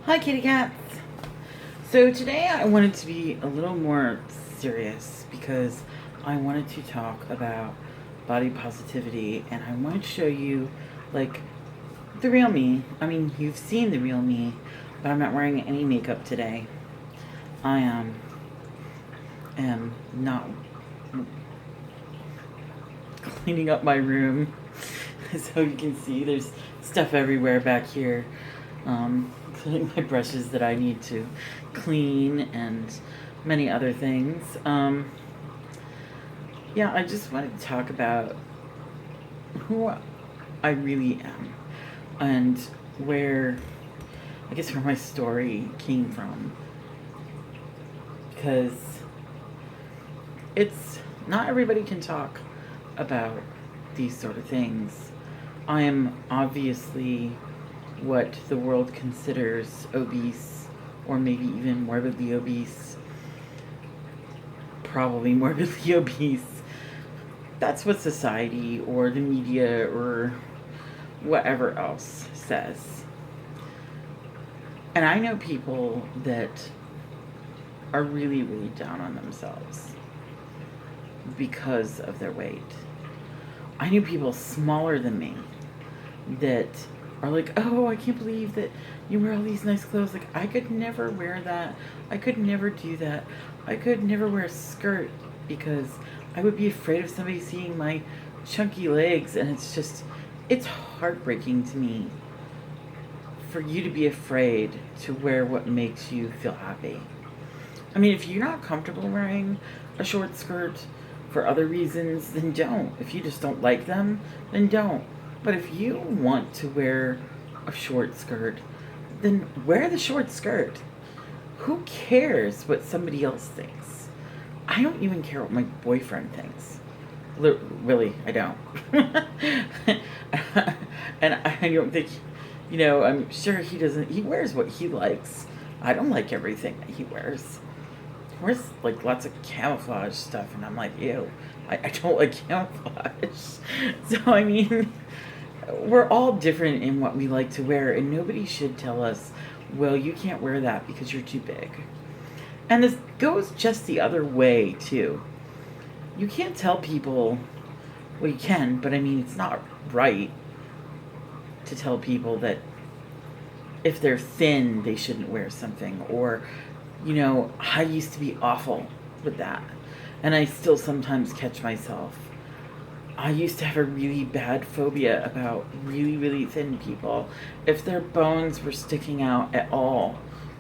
Hi, kitty cats. So today I wanted to be a little more serious because I wanted to talk about body positivity, and I wanted to show you like the real me. I mean, you've seen the real me, but I'm not wearing any makeup today. I am not cleaning up my room. So you can see there's stuff everywhere back here, including my brushes that I need to clean and many other things. Yeah, I just wanted to talk about who I really am and where, I guess, where my story came from. Because it's not everybody can talk about these sort of things. I am obviously what the world considers obese, or maybe even morbidly obese. Probably morbidly obese. That's what society or the media or whatever else says. And I know people that are really, really down on themselves because of their weight. I knew people smaller than me that are like, oh, I can't believe that you wear all these nice clothes. Like, I could never wear that. I could never do that. I could never wear a skirt because I would be afraid of somebody seeing my chunky legs. And it's heartbreaking to me for you to be afraid to wear what makes you feel happy. I mean, if you're not comfortable wearing a short skirt for other reasons, then don't. If you just don't like them, then don't. But if you want to wear a short skirt, then wear the short skirt. Who cares what somebody else thinks? I don't even care what my boyfriend thinks. Really, I don't. And I don't think, I'm sure he doesn't. He wears what he likes. I don't like everything that he wears. He wears like lots of camouflage stuff, and I'm like, ew, I don't like camouflage. So, I mean, we're all different in what we like to wear, and nobody should tell us, well, you can't wear that because you're too big. And this goes just the other way, too. You can't tell people, well, you can, but I mean, it's not right to tell people that if they're thin, they shouldn't wear something. Or, I used to be awful with that. And I still sometimes catch myself. I used to have a really bad phobia about really, really thin people. If their bones were sticking out at all,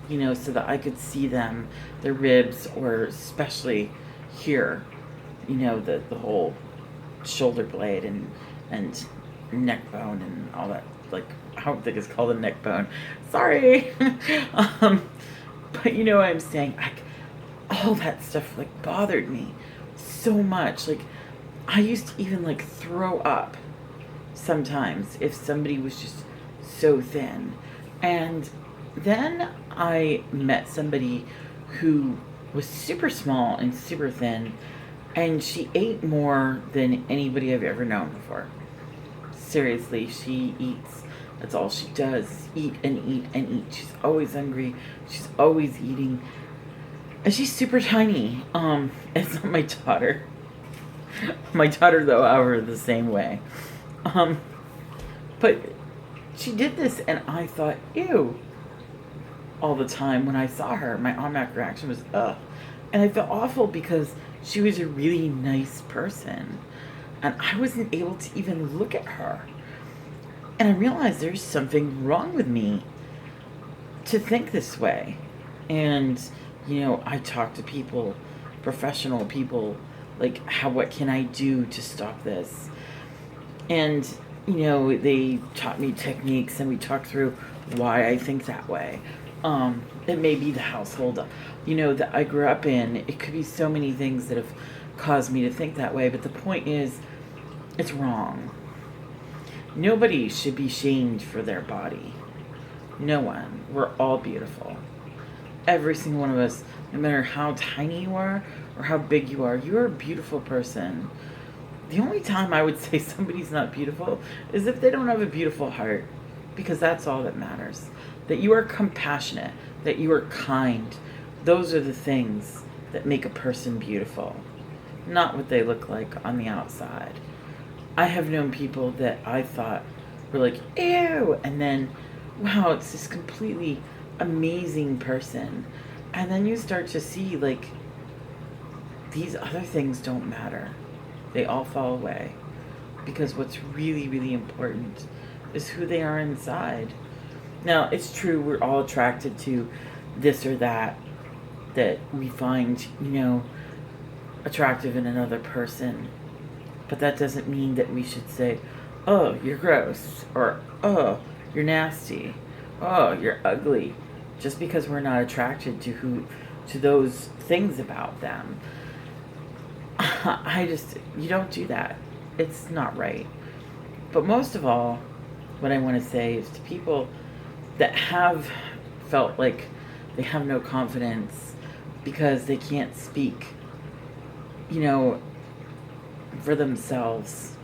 so that I could see them, their ribs, or especially here, the whole shoulder blade and neck bone and all that. Like, I don't think it's called a neck bone. Sorry. But you know what I'm saying? All that stuff, like, bothered me so much. Like, I used to even, like, throw up sometimes if somebody was just so thin. And then I met somebody who was super small and super thin, and she ate more than anybody I've ever known before. Seriously, she eats. That's all she does. Eat and eat and eat. She's always hungry. She's always eating. And she's super tiny. It's not my daughter. My daughter, though, however, the same way. But she did this, and I thought, ew. All the time when I saw her, my automatic reaction was, ugh. And I felt awful because she was a really nice person. And I wasn't able to even look at her. And I realized there's something wrong with me to think this way. And, I talk to people, professional people, like, what can I do to stop this? And, they taught me techniques, and we talked through why I think that way. It may be the household, that I grew up in. It could be so many things that have caused me to think that way. But the point is, it's wrong. Nobody should be shamed for their body. No one. We're all beautiful. Every single one of us, no matter how tiny you are or how big you are a beautiful person. The only time I would say somebody's not beautiful is if they don't have a beautiful heart, because that's all that matters. that you are compassionate, that you are kind. Those are the things that make a person beautiful, not what they look like on the outside. I have known people that I thought were like, ew, and then, wow, it's this completely amazing person. And then you start to see, like, these other things don't matter. They all fall away. Because what's really, really important is who they are inside. Now, it's true, we're all attracted to this or that we find, attractive in another person. But that doesn't mean that we should say, oh, you're gross, or oh, you're nasty, oh, you're ugly, just because we're not attracted to those things about them. You don't do that. It's not right. But most of all, what I want to say is to people that have felt like they have no confidence because they can't speak, for themselves.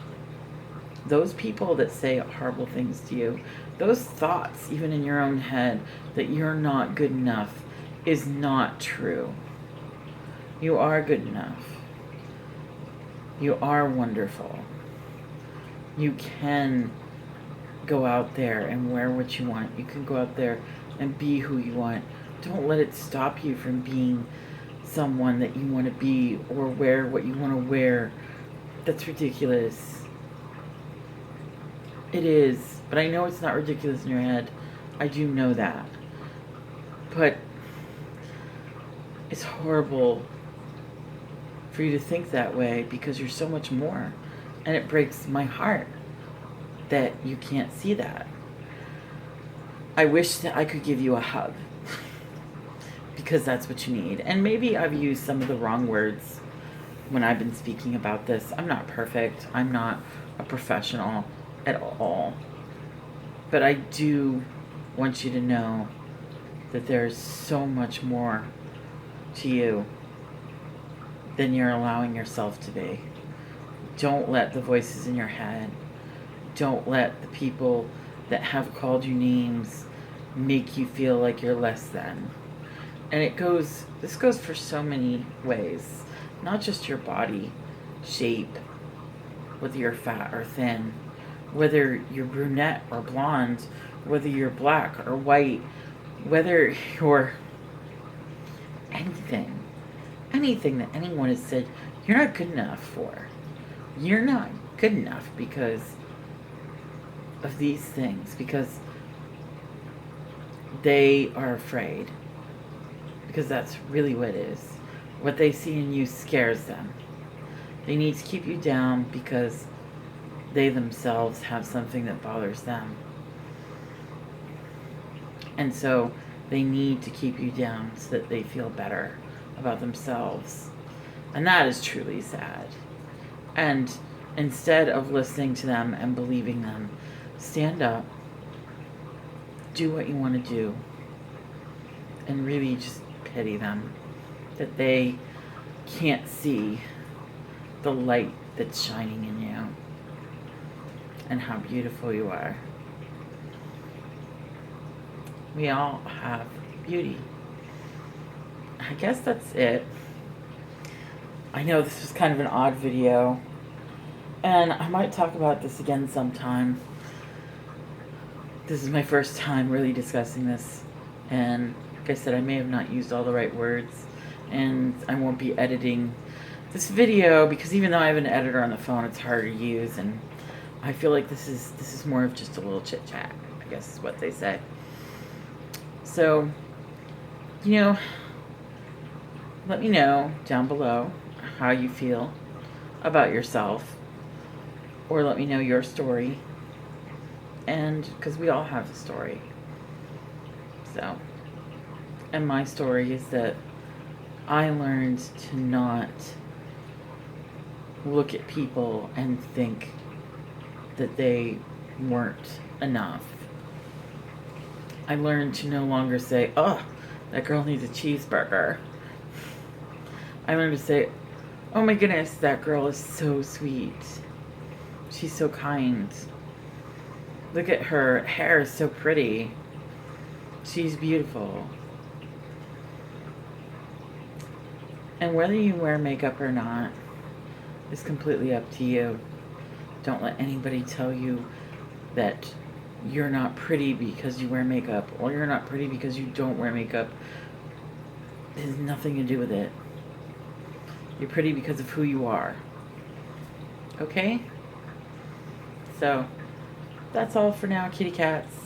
Those people that say horrible things to you, those thoughts, even in your own head, that you're not good enough, is not true. You are good enough. You are wonderful. You can go out there and wear what you want. You can go out there and be who you want. Don't let it stop you from being someone that you want to be or wear what you want to wear. That's ridiculous. It is. But I know it's not ridiculous in your head. I do know that. But it's horrible for you to think that way because you're so much more. And it breaks my heart that you can't see that. I wish that I could give you a hug because that's what you need. And maybe I've used some of the wrong words when I've been speaking about this. I'm not perfect. I'm not a professional at all. But I do want you to know that there's so much more to you than you're allowing yourself to be. Don't let the voices in your head, don't let the people that have called you names make you feel like you're less than. And this goes for so many ways, not just your body shape, whether you're fat or thin, whether you're brunette or blonde, whether you're black or white, whether you're anything that anyone has said you're not good enough for. You're not good enough because of these things, because they are afraid. Because that's really what it is. What they see in you scares them. They need to keep you down because they themselves have something that bothers them. And so they need to keep you down so that they feel better about themselves. And that is truly sad. And instead of listening to them and believing them, stand up, do what you want to do, and really just pity them that they can't see the light that's shining in you and how beautiful you are. We all have beauty. I guess that's it. I know this was kind of an odd video, and I might talk about this again sometime. This is my first time really discussing this, and like I said, I may have not used all the right words, and I won't be editing this video because even though I have an editor on the phone, it's hard to use, and I feel like this is more of just a little chit chat, I guess is what they say. So, let me know down below how you feel about yourself, or let me know your story, and because we all have a story. So, and my story is that I learned to not look at people and think that they weren't enough. I learned to no longer say, oh, that girl needs a cheeseburger. I learned to say, oh my goodness, that girl is so sweet. She's so kind. Look at her hair is so pretty. She's beautiful. And whether you wear makeup or not is completely up to you. Don't let anybody tell you that you're not pretty because you wear makeup, or you're not pretty because you don't wear makeup. It has nothing to do with it. You're pretty because of who you are. Okay? So, that's all for now, kitty cats.